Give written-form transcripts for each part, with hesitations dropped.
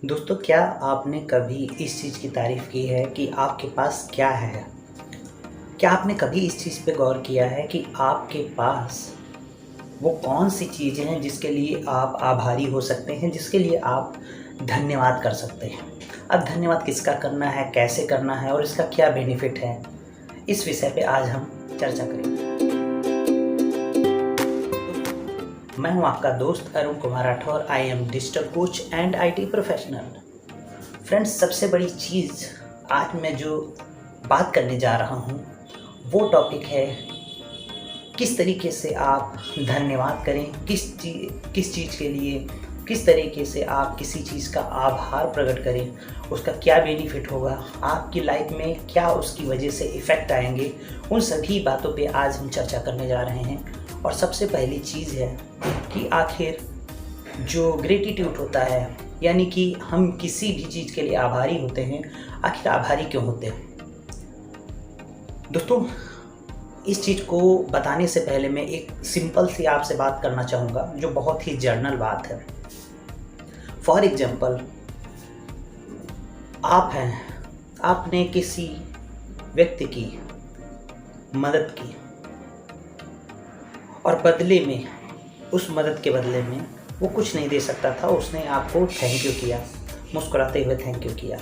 दोस्तों, क्या आपने कभी इस चीज़ की तारीफ़ की है कि आपके पास क्या है? क्या आपने कभी इस चीज़ पे गौर किया है कि आपके पास वो कौन-सी चीज़ें हैं जिसके लिए आप आभारी हो सकते हैं, जिसके लिए आप धन्यवाद कर सकते हैं? अब धन्यवाद किसका करना है, कैसे करना है और इसका क्या बेनिफिट है? इस विषय पे आज हम चर्चा करेंगे। मैं हूँ आपका दोस्त Arun Kumar Rathore. I am digital coach and IT professional. Friends, सबसे बड़ी चीज़ आज मैं जो बात करने जा रहा हूँ वो टॉपिक है किस तरीके से आप धन्यवाद करें, किस चीज़ के लिए, किस तरीके से आप किसी चीज़ का आभार प्रकट करें, उसका क्या बेनिफिट होगा, आपकी लाइफ में क्या उसकी वजह से इफ़ेक्ट आएंगे। उन सभी बातों पे आज हम चर्चा करने जा रहे हैं। और सबसे पहली चीज़ है कि आखिर जो ग्रेटिट्यूड होता है, यानी कि हम किसी भी चीज़ के लिए आभारी होते हैं, आखिर आभारी क्यों होते हैं? दोस्तों, इस चीज़ को बताने से पहले मैं एक सिंपल सी आपसे बात करना चाहूँगा जो बहुत ही जर्नल बात है। फॉर एग्जाम्पल, आप हैं, आपने किसी व्यक्ति की मदद की और बदले में, उस मदद के बदले में वो कुछ नहीं दे सकता था, उसने आपको थैंक यू किया, मुस्कुराते हुए थैंक यू किया।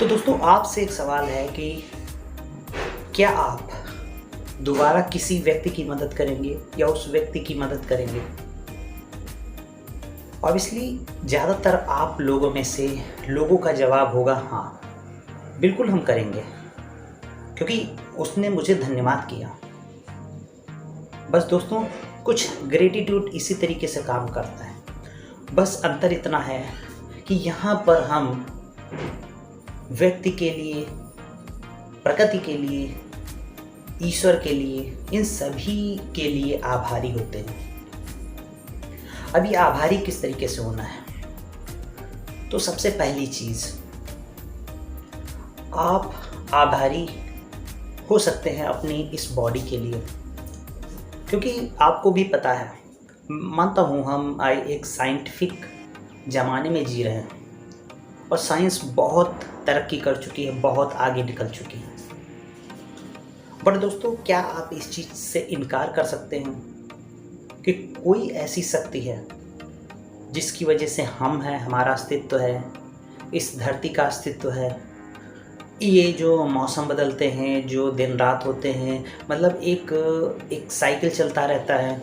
तो दोस्तों, आपसे एक सवाल है कि क्या आप दोबारा किसी व्यक्ति की मदद करेंगे या उस व्यक्ति की मदद करेंगे? ऑब्वियसली ज़्यादातर आप लोगों में से लोगों का जवाब होगा हाँ, बिल्कुल हम करेंगे, क्योंकि उसने मुझे धन्यवाद किया। बस दोस्तों, कुछ ग्रेटिट्यूड इसी तरीके से काम करता है। बस अंतर इतना है कि यहाँ पर हम व्यक्ति के लिए, प्रकृति के लिए, ईश्वर के लिए, इन सभी के लिए आभारी होते हैं। अब ये आभारी किस तरीके से होना है? तो सबसे पहली चीज़, आप आभारी हो सकते हैं अपनी इस बॉडी के लिए, क्योंकि आपको भी पता है, मानता हूँ हम एक साइंटिफिक ज़माने में जी रहे हैं और साइंस बहुत तरक्की कर चुकी है, बहुत आगे निकल चुकी है। बट दोस्तों, क्या आप इस चीज़ से इनकार कर सकते हैं कि कोई ऐसी शक्ति है जिसकी वजह से हम हैं, हमारा अस्तित्व है, इस धरती का अस्तित्व है, ये जो मौसम बदलते हैं, जो दिन रात होते हैं, मतलब एक साइकिल चलता रहता है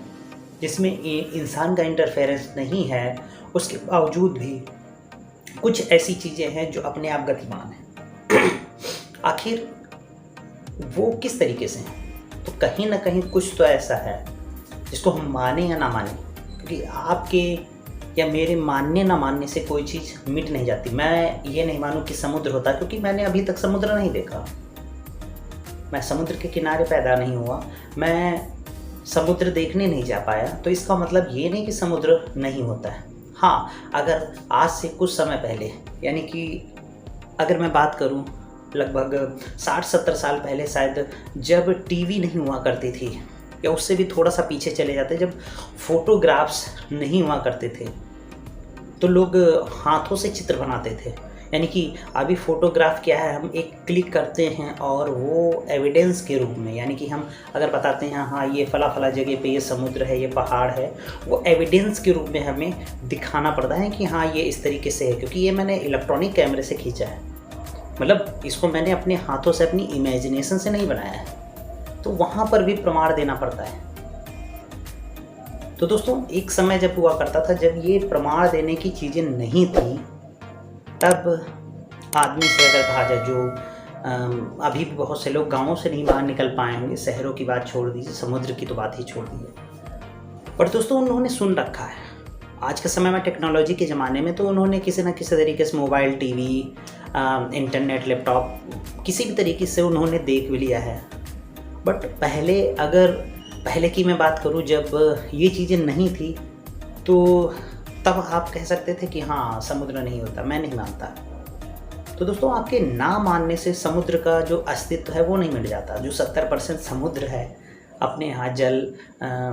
जिसमें इंसान का इंटरफेरेंस नहीं है, उसके बावजूद भी कुछ ऐसी चीज़ें हैं जो अपने आप गतिमान हैं। आखिर वो किस तरीके से हैं? तो कहीं ना कहीं कुछ तो ऐसा है जिसको हम माने या ना माने, क्योंकि आपके या मेरे मानने ना मानने से कोई चीज़ मिट नहीं जाती। मैं ये नहीं मानूं कि समुद्र होता, क्योंकि मैंने अभी तक समुद्र नहीं देखा, मैं समुद्र के किनारे पैदा नहीं हुआ, मैं समुद्र देखने नहीं जा पाया, तो इसका मतलब ये नहीं कि समुद्र नहीं होता है। हाँ, अगर आज से कुछ समय पहले, यानी कि अगर मैं बात करूं लगभग 60-70 साल पहले, शायद जब टीवी नहीं हुआ करती थी, या उससे भी थोड़ा सा पीछे चले जाते, जब फोटोग्राफ्स नहीं हुआ करते थे, तो लोग हाथों से चित्र बनाते थे। यानी कि अभी फ़ोटोग्राफ क्या है, हम एक क्लिक करते हैं और वो एविडेंस के रूप में, यानी कि हम अगर बताते हैं हाँ ये फला फला जगह पे ये समुद्र है, ये पहाड़ है, वो एविडेंस के रूप में हमें दिखाना पड़ता है कि हाँ ये इस तरीके से है, क्योंकि ये मैंने इलेक्ट्रॉनिक कैमरे से खींचा है, मतलब इसको मैंने अपने हाथों से, अपनी इमेजिनेशन से नहीं बनाया है, तो वहाँ पर भी प्रमाण देना पड़ता है। तो दोस्तों, एक समय जब हुआ करता था जब ये प्रमाण देने की चीज़ें नहीं थी, तब आदमी से अगर कहा जाए, जो अभी भी बहुत से लोग गाँवों से नहीं बाहर निकल पाए होंगे, शहरों की बात छोड़ दीजिए, समुद्र की तो बात ही छोड़ दीजिए, पर दोस्तों उन्होंने सुन रखा है। आज के समय में टेक्नोलॉजी के ज़माने में तो उन्होंने किसी न किसी तरीके से मोबाइल, टीवी, इंटरनेट, लैपटॉप, किसी भी तरीके से उन्होंने देख भी लिया है। बट पहले की मैं बात करूं, जब ये चीज़ें नहीं थी, तो तब आप कह सकते थे कि हाँ समुद्र नहीं होता। मैं नहीं मानता। तो दोस्तों, आपके ना मानने से समुद्र का जो अस्तित्व है वो नहीं मिट जाता। जो 70% समुद्र है, अपने यहाँ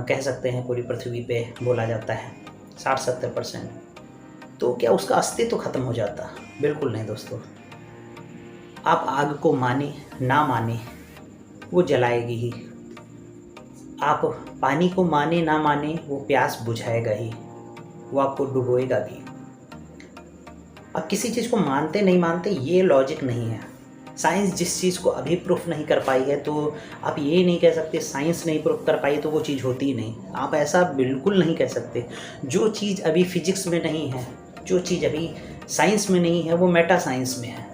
कह सकते हैं पूरी पृथ्वी पे बोला जाता है 60-70%। तो क्या उसका अस्तित्व खत्म हो जाता? बिल्कुल नहीं दोस्तों। आप आग को माने ना माने, वो जलाएगी ही। आप पानी को माने ना माने, वो प्यास बुझाएगा ही, वो आपको डुबोएगा भी। अब किसी चीज़ को मानते नहीं मानते ये लॉजिक नहीं है। साइंस जिस चीज़ को अभी प्रूफ नहीं कर पाई है, तो आप ये नहीं कह सकते साइंस नहीं प्रूफ कर पाई तो वो चीज़ होती ही नहीं। आप ऐसा बिल्कुल नहीं कह सकते। जो चीज़ अभी फिजिक्स में नहीं है, जो चीज़ अभी साइंस में नहीं है, वो मेटा साइंस में है।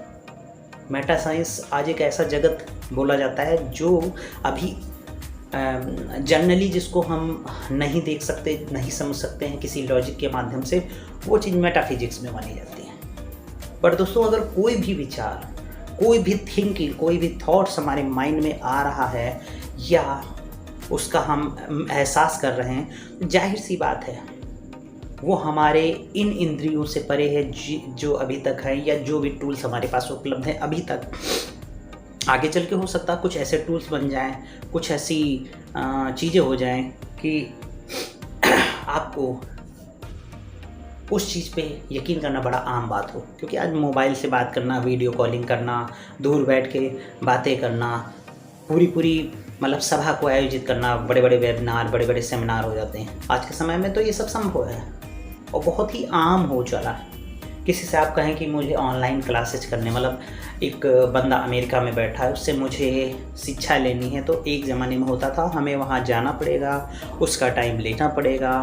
मेटा साइंस आज एक ऐसा जगत बोला जाता है जो अभी जनरली जिसको हम नहीं देख सकते, नहीं समझ सकते हैं किसी लॉजिक के माध्यम से, वो चीज़ मेटाफिजिक्स में मानी जाती है। पर दोस्तों, अगर कोई भी विचार, कोई भी थिंकिंग, कोई भी थॉट्स हमारे माइंड में आ रहा है या उसका हम एहसास कर रहे हैं, तो जाहिर सी बात है वो हमारे इन इंद्रियों से परे है जो अभी तक है, या जो भी टूल्स हमारे पास उपलब्ध हैं अभी तक। आगे चल के हो सकता है कुछ ऐसे टूल्स बन जाएं, कुछ ऐसी चीज़ें हो जाएं कि आपको उस चीज़ पे यकीन करना बड़ा आम बात हो। क्योंकि आज मोबाइल से बात करना, वीडियो कॉलिंग करना, दूर बैठ के बातें करना, पूरी मतलब सभा को आयोजित करना, बड़े बड़े वेबिनार, बड़े बड़े सेमिनार हो जाते हैं। आज के समय में तो ये सब संभव है और बहुत ही आम हो चला है। किसी से आप कहें कि मुझे ऑनलाइन क्लासेज करने, मतलब एक बंदा अमेरिका में बैठा है, उससे मुझे शिक्षा लेनी है, तो एक ज़माने में होता था हमें वहाँ जाना पड़ेगा, उसका टाइम लेना पड़ेगा,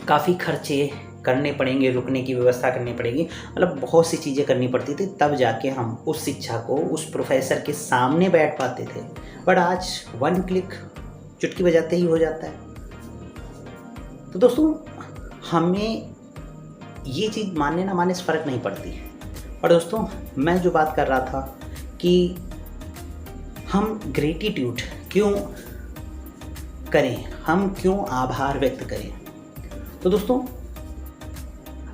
काफ़ी खर्चे करने पड़ेंगे, रुकने की व्यवस्था करनी पड़ेगी, मतलब बहुत सी चीज़ें करनी पड़ती थी, तब जाके हम उस शिक्षा को उस प्रोफेसर के सामने बैठ पाते थे। बट आज वन क्लिक, चुटकी बजाते ही हो जाता है। तो दोस्तों, हमें ये चीज़ मानने ना मानने से फ़र्क नहीं पड़ती। और दोस्तों, मैं जो बात कर रहा था कि हम ग्रेटिट्यूड क्यों करें, हम क्यों आभार व्यक्त करें। तो दोस्तों,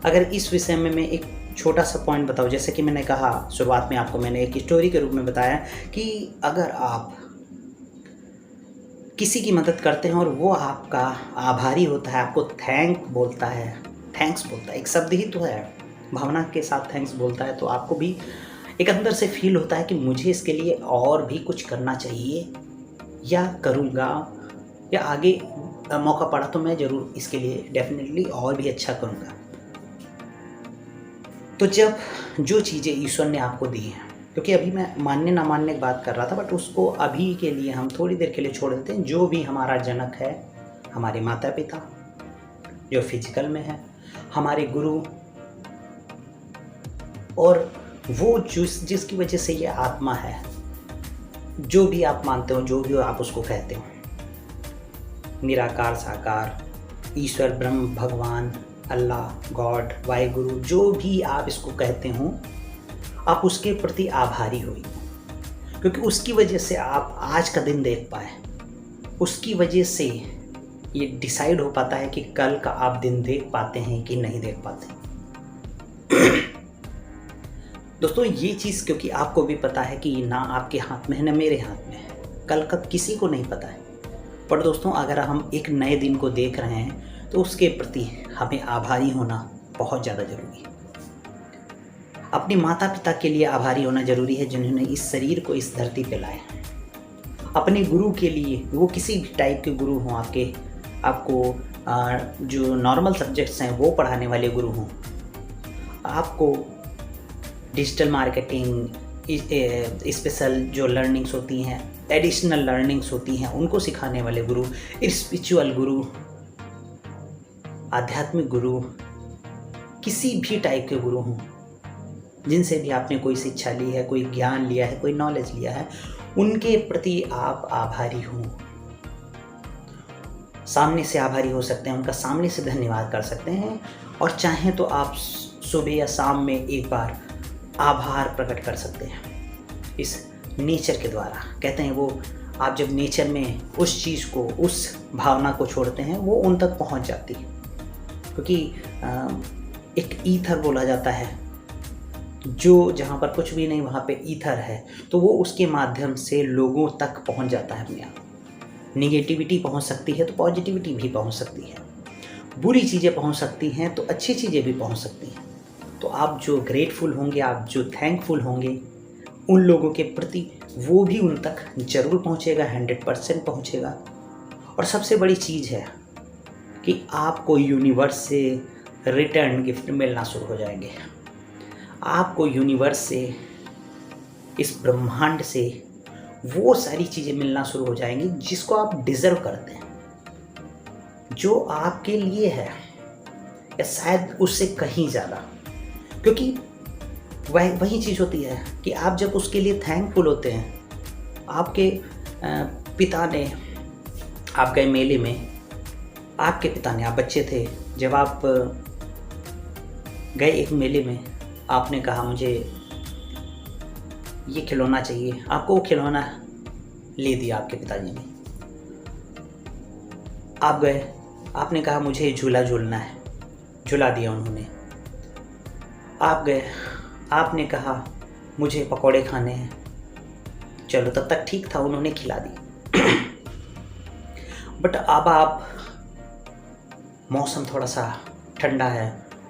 अगर इस विषय में मैं एक छोटा सा पॉइंट बताऊं, जैसे कि मैंने कहा शुरुआत में, आपको मैंने एक स्टोरी के रूप में बताया कि अगर आप किसी की मदद करते हैं और वो आपका आभारी होता है, आपको थैंक्स बोलता है, एक शब्द ही तो है, भावना के साथ थैंक्स बोलता है, तो आपको भी एक अंदर से फील होता है कि मुझे इसके लिए और भी कुछ करना चाहिए, या करूँगा, या आगे मौका पड़ा तो मैं ज़रूर इसके लिए डेफिनेटली और भी अच्छा करूँगा। तो जब जो चीज़ें ईश्वर ने आपको दी हैं, क्योंकि अभी मैं मानने ना मानने की बात कर रहा था, बट उसको अभी के लिए हम थोड़ी देर के लिए छोड़ देते हैं। जो भी हमारा जनक है, हमारे माता पिता जो फिजिकल में है, हमारे गुरु, और वो जिसकी वजह से ये आत्मा है, जो भी आप मानते हो, जो भी आप उसको कहते हो, निराकार, साकार, ईश्वर, ब्रह्म, भगवान, अल्लाह, गॉड, वाहिगुरु, जो भी आप इसको कहते हो, आप उसके प्रति आभारी होइए, क्योंकि उसकी वजह से आप आज का दिन देख पाए, उसकी वजह से ये डिसाइड हो पाता है कि कल का आप दिन देख पाते हैं कि नहीं देख पाते। दोस्तों, ये चीज़ क्योंकि आपको भी पता है कि ना आपके हाथ में है ना मेरे हाथ में है, कल का किसी को नहीं पता है। पर दोस्तों, अगर हम एक नए दिन को देख रहे हैं तो उसके प्रति हमें आभारी होना बहुत ज़्यादा ज़रूरी है। अपने माता पिता के लिए आभारी होना ज़रूरी है, जिन्होंने इस शरीर को इस धरती पे लाया। अपने गुरु के लिए, वो किसी भी टाइप के गुरु हों, आपको जो नॉर्मल सब्जेक्ट्स हैं वो पढ़ाने वाले गुरु हों, आपको डिजिटल मार्केटिंग, स्पेशल जो लर्निंग्स होती हैं, एडिशनल लर्निंग्स होती हैं, उनको सिखाने वाले गुरु, स्पिरिचुअल गुरु, आध्यात्मिक गुरु, किसी भी टाइप के गुरु हों, जिनसे भी आपने कोई शिक्षा ली है, कोई ज्ञान लिया है, कोई नॉलेज लिया है, उनके प्रति आप आभारी हों। सामने से आभारी हो सकते हैं, उनका सामने से धन्यवाद कर सकते हैं, और चाहें तो आप सुबह या शाम में एक बार आभार प्रकट कर सकते हैं इस नेचर के द्वारा। कहते हैं वो, आप जब नेचर में उस चीज़ को, उस भावना को छोड़ते हैं, वो उन तक पहुंच जाती है। क्योंकि एक ईथर बोला जाता है, जो जहाँ पर कुछ भी नहीं वहाँ पे ईथर है, तो वो उसके माध्यम से लोगों तक पहुँच जाता है अपने आप। निगेटिविटी पहुँच सकती है तो पॉजिटिविटी भी पहुँच सकती है। बुरी चीज़ें पहुंच सकती हैं तो अच्छी चीज़ें भी पहुंच सकती हैं। तो आप जो ग्रेटफुल होंगे, आप जो थैंकफुल होंगे उन लोगों के प्रति, वो भी उन तक ज़रूर पहुंचेगा, 100% पहुंचेगा। और सबसे बड़ी चीज़ है कि आपको यूनिवर्स से रिटर्न गिफ्ट मिलना शुरू हो जाएंगे। आपको यूनिवर्स से, इस ब्रह्मांड से वो सारी चीज़ें मिलना शुरू हो जाएंगी जिसको आप डिज़र्व करते हैं, जो आपके लिए है, या शायद उससे कहीं ज़्यादा। क्योंकि वही चीज़ होती है कि आप जब उसके लिए थैंकफुल होते हैं। आपके पिता ने, आप गए मेले में, आपके पिता ने, आप बच्चे थे जब आप गए एक मेले में, आपने कहा मुझे ये खिलौना चाहिए, आपको वो खिलौना ले दिया आपके पिताजी ने। आप गए, आपने कहा मुझे झूला झूलना है, झूला दिया उन्होंने। आप गए, आपने कहा मुझे पकौड़े खाने हैं, चलो तब तक ठीक था, उन्होंने खिला दी। बट अब आप, मौसम थोड़ा सा ठंडा है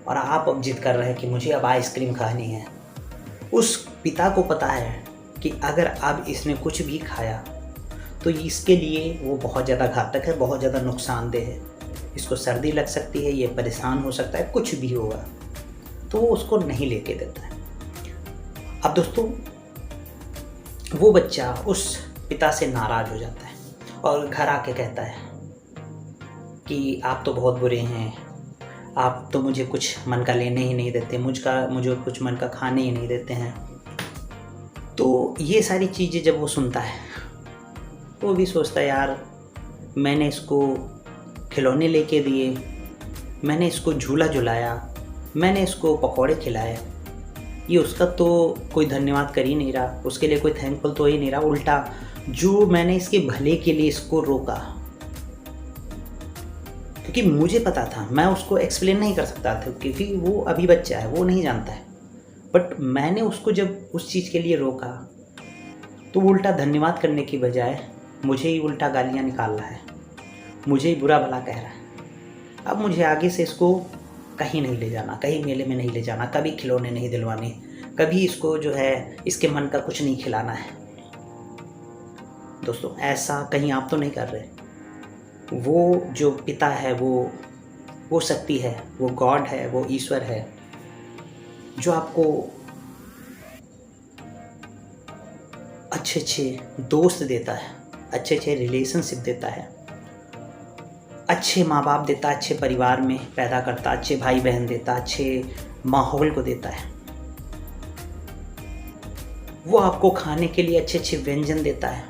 और आप अब जिद कर रहे हैं कि मुझे अब आइसक्रीम खानी है। उस पिता को पता है कि अगर अब इसने कुछ भी खाया तो इसके लिए वो बहुत ज़्यादा घातक है, बहुत ज़्यादा नुकसानदेह है। इसको सर्दी लग सकती है, ये परेशान हो सकता है, कुछ भी होगा, तो वो उसको नहीं लेके देता है। अब दोस्तों, वो बच्चा उस पिता से नाराज़ हो जाता है और घर आके कहता है कि आप तो बहुत बुरे हैं, आप तो मुझे कुछ मन का लेने ही नहीं देते, मुझे कुछ मन का खाने ही नहीं देते हैं। तो ये सारी चीज़ें जब वो सुनता है तो वो भी सोचता है, यार मैंने इसको खिलौने लेके दिए, मैंने इसको झूला झुलाया, मैंने इसको पकौड़े खिलाए, ये उसका तो कोई धन्यवाद कर ही नहीं रहा, उसके लिए कोई थैंकफुल तो ही नहीं रहा। उल्टा जो मैंने इसके भले के लिए इसको रोका, क्योंकि मुझे पता था, मैं उसको एक्सप्लेन नहीं कर सकता था क्योंकि वो अभी बच्चा है, वो नहीं जानता है। बट मैंने उसको जब उस चीज़ के लिए रोका तो उल्टा धन्यवाद करने की बजाय मुझे ही उल्टा गालियाँ निकाल रहा है, मुझे ही बुरा भला कह रहा है। अब मुझे आगे से इसको कहीं नहीं ले जाना, कहीं मेले में नहीं ले जाना, कभी खिलौने नहीं दिलवाने, कभी इसको जो है इसके मन का कुछ नहीं खिलाना है। दोस्तों, ऐसा कहीं आप तो नहीं कर रहे। वो जो पिता है, वो शक्ति है, वो गॉड है, वो ईश्वर है, जो आपको अच्छे अच्छे दोस्त देता है, अच्छे अच्छे रिलेशनशिप देता है, अच्छे माँ बाप देता है, अच्छे परिवार में पैदा करता, अच्छे भाई बहन देता, अच्छे माहौल को देता है। वो आपको खाने के लिए अच्छे अच्छे व्यंजन देता है,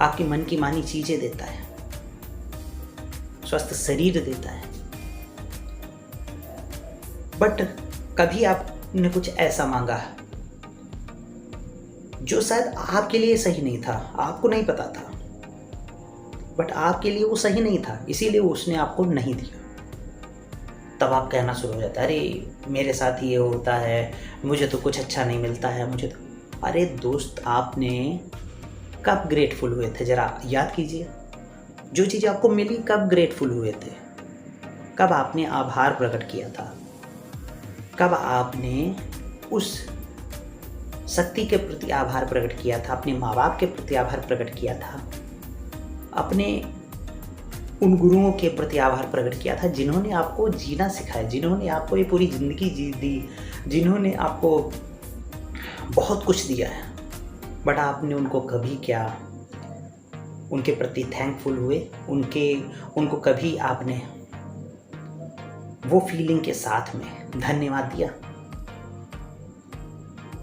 आपकी मन की मानी चीज़ें देता है, स्वस्थ शरीर देता है। बट कभी आपने कुछ ऐसा मांगा जो शायद आपके लिए सही नहीं था, आपको नहीं पता था, बट आपके लिए वो सही नहीं था, इसीलिए उसने आपको नहीं दिया। तब आप कहना शुरू हो जाता है, अरे मेरे साथ ये होता है, मुझे तो कुछ अच्छा नहीं मिलता है, मुझे तो। अरे दोस्त, आपने कब ग्रेटफुल हुए थे, ज़रा याद कीजिए। जो चीज़ आपको मिली, कब ग्रेटफुल हुए थे, कब आपने आभार प्रकट किया था, कब आपने उस शक्ति के प्रति आभार प्रकट किया था, अपने माँ बाप के प्रति आभार प्रकट किया था, अपने उन गुरुओं के प्रति आभार प्रकट किया था जिन्होंने आपको जीना सिखाया, जिन्होंने आपको ये पूरी ज़िंदगी जी दी, जिन्होंने आपको बहुत कुछ दिया है। बट आपने उनको कभी क्या उनके प्रति थैंकफुल हुए, उनको कभी आपने वो फीलिंग के साथ में धन्यवाद दिया?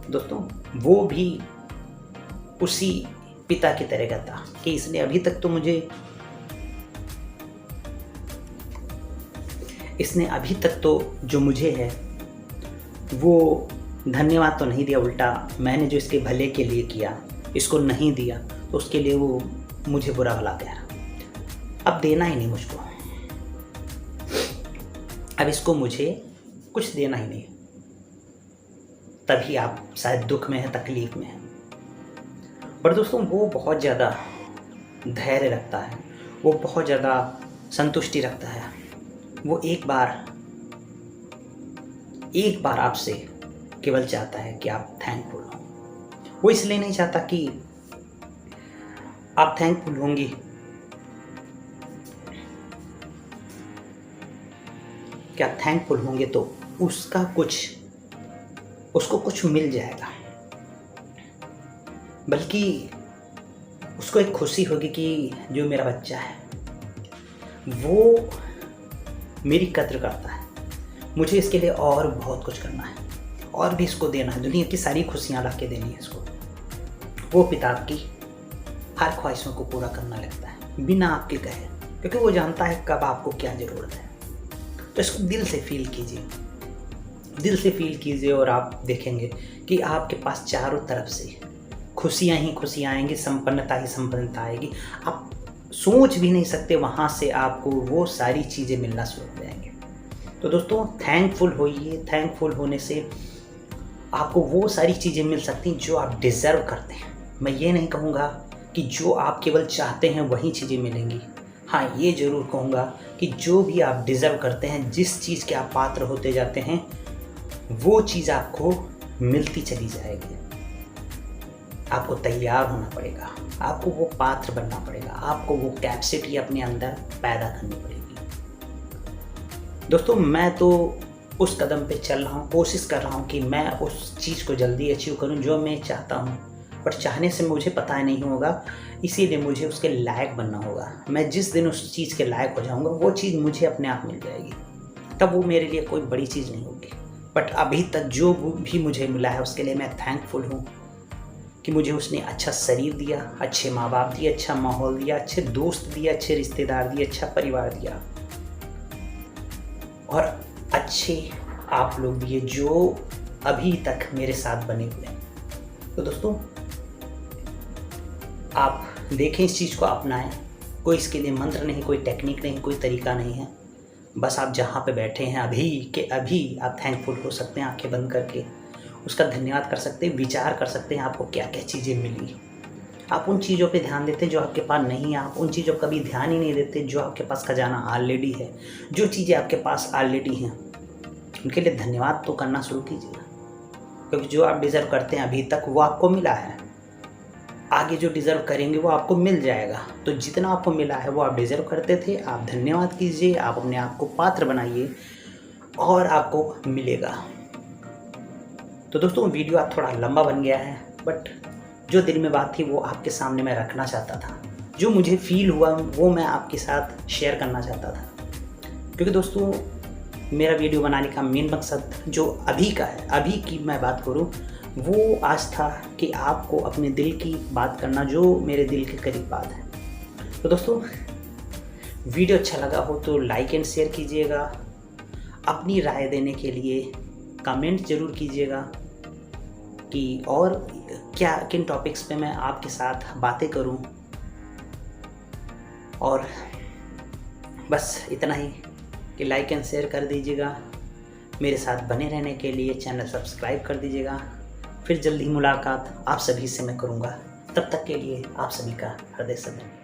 दोस्तों, वो भी उसी पिता की तरह का था कि इसने अभी तक तो जो मुझे है वो धन्यवाद तो नहीं दिया, उल्टा मैंने जो इसके भले के लिए किया इसको नहीं दिया, तो उसके लिए वो मुझे बुरा भला कह रहा। अब देना ही नहीं मुझको, अब इसको मुझे कुछ देना ही नहीं। तभी आप शायद दुख में हैं, तकलीफ में हैं। पर दोस्तों, वो बहुत ज़्यादा धैर्य रखता है, वो बहुत ज़्यादा संतुष्टि रखता है, वो एक बार आपसे केवल चाहता है कि आप थैंकफुल हो। वो इसलिए नहीं चाहता कि आप थैंकफुल होंगी, कि आप थैंकफुल होंगे तो उसको कुछ मिल जाएगा, बल्कि उसको एक खुशी होगी कि जो मेरा बच्चा है वो मेरी कद्र करता है, मुझे इसके लिए और बहुत कुछ करना है और भी इसको देना है, दुनिया की सारी खुशियाँ ला के देनी है इसको। वो पिता की हर ख्वाहिशों को पूरा करना लगता है बिना आपके कहे, क्योंकि वो जानता है कब आपको क्या ज़रूरत है। तो इसको दिल से फील कीजिए और आप देखेंगे कि आपके पास चारों तरफ से खुशियाँ ही खुशियाँ आएंगी, संपन्नता ही संपन्नता आएगी। आप सोच भी नहीं सकते वहाँ से आपको वो सारी चीज़ें मिलना शुरू हो जाएंगे। तो दोस्तों, थैंकफुल होइए। थैंकफुल होने से आपको वो सारी चीज़ें मिल सकती हैं जो आप डिज़र्व करते हैं। मैं ये नहीं कहूँगा कि जो आप केवल चाहते हैं वही चीज़ें मिलेंगी। हाँ, ये ज़रूर कहूँगा कि जो भी आप डिज़र्व करते हैं, जिस चीज़ के आप पात्र होते जाते हैं, वो चीज़ आपको मिलती चली जाएगी। आपको तैयार होना पड़ेगा, आपको वो पात्र बनना पड़ेगा, आपको वो कैपेसिटी अपने अंदर पैदा करनी पड़ेगी। दोस्तों, मैं तो उस कदम पे चल रहा हूँ, कोशिश कर रहा हूँ कि मैं उस चीज़ को जल्दी अचीव करूँ जो मैं चाहता हूँ, पर चाहने से मुझे पता नहीं होगा, इसीलिए मुझे उसके लायक बनना होगा। मैं जिस दिन उस चीज़ के लायक हो जाऊँगा, वो चीज़ मुझे अपने आप मिल जाएगी, तब वो मेरे लिए कोई बड़ी चीज़ नहीं होगी। बट अभी तक जो भी मुझे मिला है उसके लिए मैं थैंकफुल हूँ कि मुझे उसने अच्छा शरीर दिया, अच्छे माँ बाप दिए, अच्छा माहौल दिया, अच्छे दोस्त दिए, अच्छे रिश्तेदार दिए, अच्छा परिवार दिया और अच्छे आप लोग दिए जो अभी तक मेरे साथ बने हुए हैं। तो दोस्तों, आप देखें, इस चीज़ को अपनाएं। कोई इसके लिए मंत्र नहीं, कोई टेक्निक नहीं, कोई तरीका नहीं है। बस आप जहाँ पे बैठे हैं अभी के अभी आप थैंकफुल हो सकते हैं, आंखें बंद करके उसका धन्यवाद कर सकते हैं, विचार कर सकते हैं आपको क्या क्या चीज़ें मिली। आप उन चीज़ों पे ध्यान देते हैं जो आपके पास नहीं है, आप उन चीज़ों पर कभी ध्यान ही नहीं देते जो आपके पास खजाना ऑलरेडी है। जो चीज़ें आपके पास ऑलरेडी हैं उनके लिए धन्यवाद तो करना शुरू कीजिए, क्योंकि जो आप डिज़र्व करते हैं अभी तक वो आपको मिला है, आगे जो डिज़र्व करेंगे वो आपको मिल जाएगा। तो जितना आपको मिला है वो आप डिज़र्व करते थे, आप धन्यवाद कीजिए, आप अपने आप को पात्र बनाइए और आपको मिलेगा। तो दोस्तों, वीडियो आज थोड़ा लंबा बन गया है, बट जो दिल में बात थी वो आपके सामने मैं रखना चाहता था, जो मुझे फील हुआ वो मैं आपके साथ शेयर करना चाहता था। क्योंकि दोस्तों, मेरा वीडियो बनाने का मेन मकसद जो अभी का है, अभी की मैं बात करूं, वो आज था कि आपको अपने दिल की बात करना जो मेरे दिल के करीब बात है। तो दोस्तों, वीडियो अच्छा लगा हो तो लाइक एंड शेयर कीजिएगा। अपनी राय देने के लिए कमेंट ज़रूर कीजिएगा कि और क्या किन टॉपिक्स पे मैं आपके साथ बातें करूं। और बस इतना ही कि लाइक एंड शेयर कर दीजिएगा। मेरे साथ बने रहने के लिए चैनल सब्सक्राइब कर दीजिएगा। फिर जल्दी मुलाकात आप सभी से मैं करूंगा। तब तक के लिए आप सभी का हृदय से धन्यवाद।